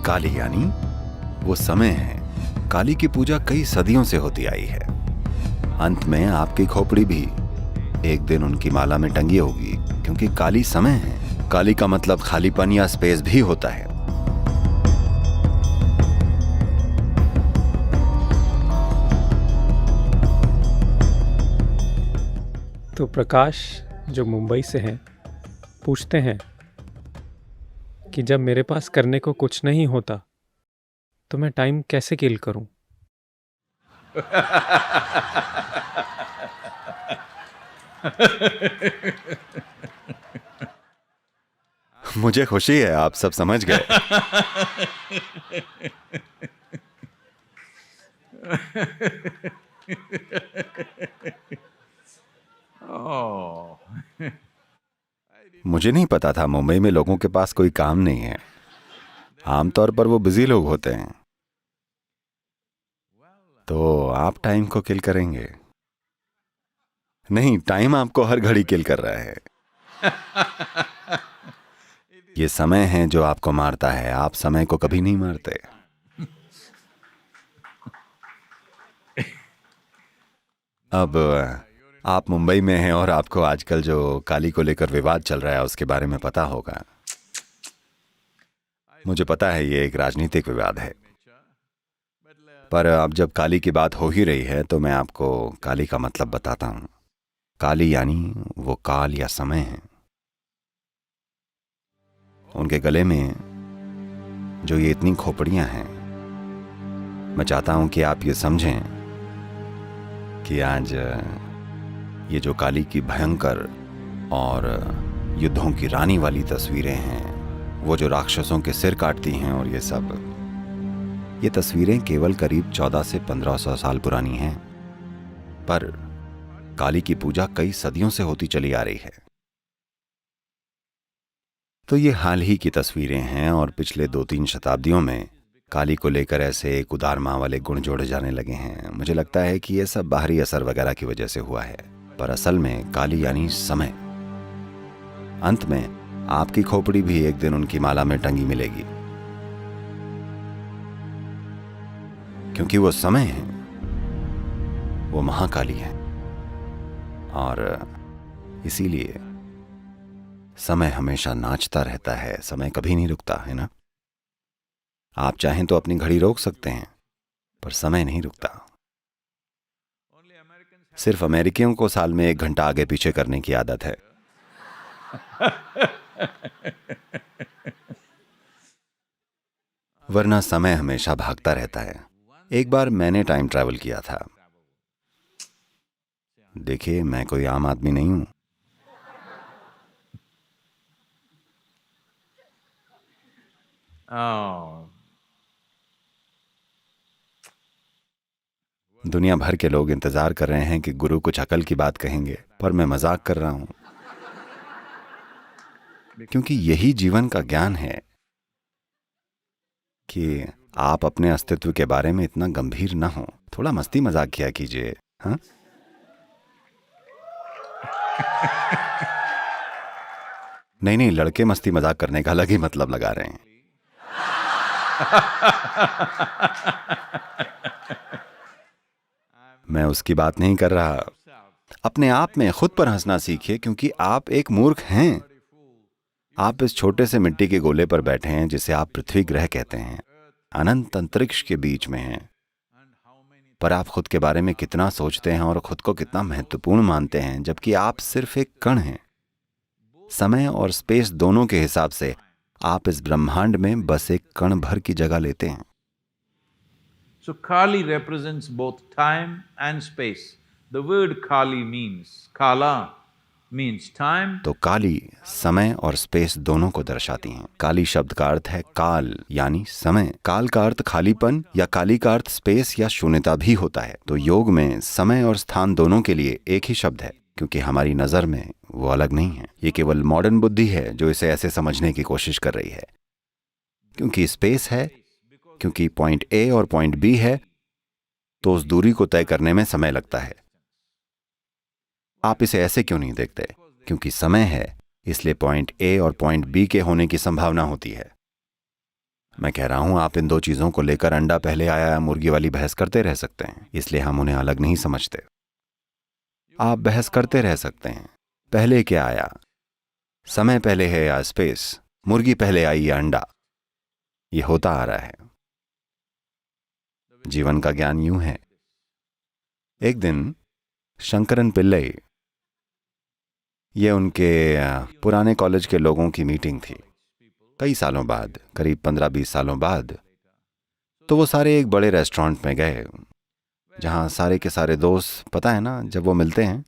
काली यानी वो समय है। काली की पूजा कई सदियों से होती आई है। अंत में आपकी खोपड़ी भी एक दिन उनकी माला में टंगी होगी, क्योंकि काली समय है। काली का मतलब खालीपन या स्पेस भी होता है। तो प्रकाश जो मुंबई से हैं पूछते हैं कि जब मेरे पास करने को कुछ नहीं होता तो मैं टाइम कैसे किल करूं। मुझे खुशी है आप सब समझ गए। मुझे नहीं पता था मुंबई में लोगों के पास कोई काम नहीं है। आमतौर पर वो बिजी लोग होते हैं। तो आप टाइम को किल करेंगे? नहीं, टाइम आपको हर घड़ी किल कर रहा है। ये समय है जो आपको मारता है। आप समय को कभी नहीं मारते। अब आप मुंबई में हैं और आपको आजकल जो काली को लेकर विवाद चल रहा है उसके बारे में पता होगा। मुझे पता है ये एक राजनीतिक विवाद है, पर अब जब काली की बात हो ही रही है तो मैं आपको काली का मतलब बताता हूं। काली यानी वो काल या समय है। उनके गले में जो ये इतनी खोपड़ियां हैं, मैं चाहता हूं कि आप ये समझें कि आज ये जो काली की भयंकर और युद्धों की रानी वाली तस्वीरें हैं, वो जो राक्षसों के सिर काटती हैं और ये सब, ये तस्वीरें केवल करीब 1400 से 1500 साल पुरानी हैं, पर काली की पूजा कई सदियों से होती चली आ रही है। तो ये हाल ही की तस्वीरें हैं और पिछले 2-3 शताब्दियों में काली को लेकर ऐसे एक उदार माँ वाले गुण जोड़े जाने लगे हैं। मुझे लगता है कि ये सब बाहरी असर वगैरह की वजह से हुआ है, पर असल में काली यानी समय। अंत में आपकी खोपड़ी भी एक दिन उनकी माला में टंगी मिलेगी, क्योंकि वो समय है, वो महाकाली है। और इसीलिए समय हमेशा नाचता रहता है। समय कभी नहीं रुकता, है ना? आप चाहें तो अपनी घड़ी रोक सकते हैं, पर समय नहीं रुकता। सिर्फ अमेरिकियों को साल में 1 घंटा आगे पीछे करने की आदत है। वरना समय हमेशा भागता रहता है। एक बार मैंने टाइम ट्रैवल किया था। देखिए, मैं कोई आम आदमी नहीं हूं। दुनिया भर के लोग इंतजार कर रहे हैं कि गुरु कुछ अकल की बात कहेंगे, पर मैं मजाक कर रहा हूं, क्योंकि यही जीवन का ज्ञान है कि आप अपने अस्तित्व के बारे में इतना गंभीर न हो। थोड़ा मस्ती मजाक किया कीजिए, हाँ? नहीं नहीं, लड़के मस्ती मजाक करने का अलग ही मतलब लगा रहे हैं। मैं उसकी बात नहीं कर रहा। अपने आप में खुद पर हंसना सीखिए, क्योंकि आप एक मूर्ख हैं। आप इस छोटे से मिट्टी के गोले पर बैठे हैं जिसे आप पृथ्वी ग्रह कहते हैं। अनंत अंतरिक्ष के बीच में हैं, पर आप खुद के बारे में कितना सोचते हैं और खुद को कितना महत्वपूर्ण मानते हैं, जबकि आप सिर्फ एक कण हैं। समय और स्पेस दोनों के हिसाब से आप इस ब्रह्मांड में बस एक कण भर की जगह लेते हैं। So Kali represents both time and space. The word Kali means, Kala means time. तो काली समय और स्पेस दोनों को दर्शाती हैं। काली शब्द का अर्थ है काल यानी समय। काल का अर्थ खालीपन या काली का अर्थ स्पेस या शून्यता भी होता है। तो योग में समय और स्थान दोनों के लिए एक ही शब्द है, क्योंकि हमारी नजर में वो अलग नहीं है। ये केवल मॉडर्न बुद्धि है जो इसे ऐसे समझने की कोशिश कर रही है। क्योंकि स्पेस है, क्योंकि पॉइंट ए और पॉइंट बी है, तो उस दूरी को तय करने में समय लगता है। आप इसे ऐसे क्यों नहीं देखते? क्योंकि समय है, इसलिए पॉइंट ए और पॉइंट बी के होने की संभावना होती है। मैं कह रहा हूं आप इन दो चीजों को लेकर अंडा पहले आया या मुर्गी वाली बहस करते रह सकते हैं, इसलिए हम उन्हें अलग नहीं समझते। आप बहस करते रह सकते हैं, पहले क्या आया, समय पहले है या स्पेस, मुर्गी पहले आई या अंडा। ये होता आ रहा है। जीवन का ज्ञान यूं है। एक दिन शंकरन पिल्लई, ये उनके पुराने कॉलेज के लोगों की मीटिंग थी, कई सालों बाद, करीब 15-20 सालों बाद। तो वो सारे एक बड़े रेस्टोरेंट में गए जहां सारे के सारे दोस्त, पता है ना, जब वो मिलते हैं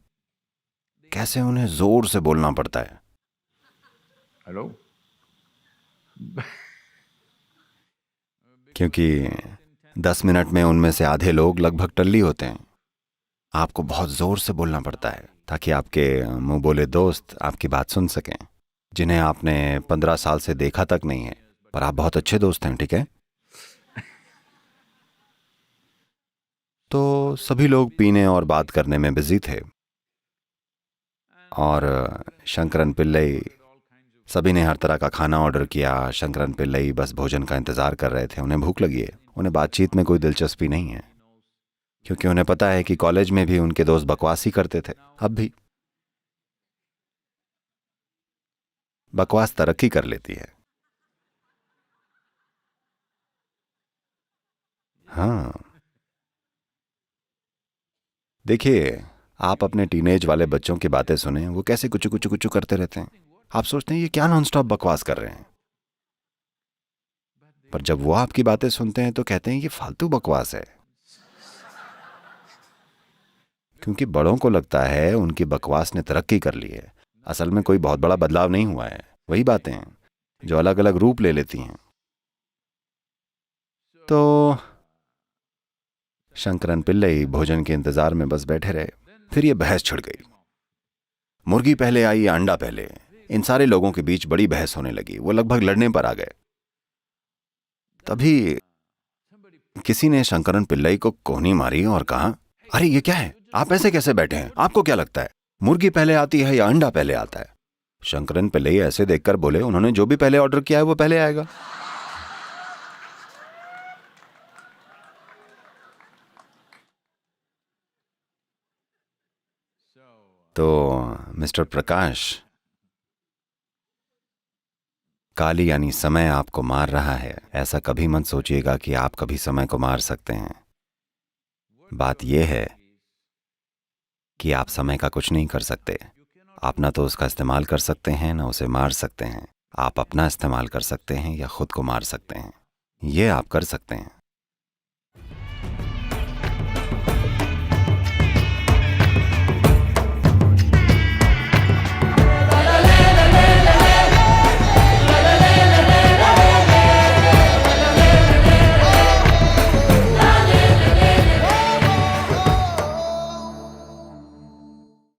कैसे उन्हें जोर से बोलना पड़ता है। हेलो। क्योंकि 10 मिनट में उनमें से आधे लोग लगभग टल्ली होते हैं। आपको बहुत जोर से बोलना पड़ता है ताकि आपके मुंह बोले दोस्त आपकी बात सुन सकें, जिन्हें आपने 15 साल से देखा तक नहीं है, पर आप बहुत अच्छे दोस्त हैं, ठीक है। तो सभी लोग पीने और बात करने में बिजी थे और शंकरन पिल्लई, सभी ने हर तरह का खाना ऑर्डर किया। शंकरन पिल्लई बस भोजन का इंतजार कर रहे थे। उन्हें भूख लगी है, उन्हें बातचीत में कोई दिलचस्पी नहीं है, क्योंकि उन्हें पता है कि कॉलेज में भी उनके दोस्त बकवास ही करते थे। अब भी बकवास तरक्की कर लेती है। हाँ, देखिए, आप अपने टीनेज वाले बच्चों की बातें सुने, वो कैसे कुचू कुचू कुचू करते रहते हैं। आप सोचते हैं ये क्या नॉनस्टॉप बकवास कर रहे हैं, पर जब वो आपकी बातें सुनते हैं तो कहते हैं ये फालतू बकवास है। क्योंकि बड़ों को लगता है उनकी बकवास ने तरक्की कर ली है। असल में कोई बहुत बड़ा बदलाव नहीं हुआ है, वही बातें हैं जो अलग अलग रूप ले लेती हैं। तो शंकरन पिल्लई भोजन के इंतजार में बस बैठे रहे। फिर ये बहस छिड़ गई, मुर्गी पहले आई या अंडा पहले। इन सारे लोगों के बीच बड़ी बहस होने लगी, वो लगभग लड़ने पर आ गए। तभी किसी ने शंकरन पिल्लई को कोहनी मारी और कहा, अरे ये क्या है, आप ऐसे कैसे बैठे हैं, आपको क्या लगता है मुर्गी पहले आती है या अंडा पहले आता है। शंकरन पिल्लई ऐसे देखकर बोले, उन्होंने जो भी पहले ऑर्डर किया है वो पहले आएगा। तो मिस्टर प्रकाश, काली यानी समय आपको मार रहा है। ऐसा कभी मत सोचिएगा कि आप कभी समय को मार सकते हैं। बात यह है कि आप समय का कुछ नहीं कर सकते। आप ना तो उसका इस्तेमाल कर सकते हैं, ना उसे मार सकते हैं। आप अपना इस्तेमाल कर सकते हैं या खुद को मार सकते हैं, ये आप कर सकते हैं।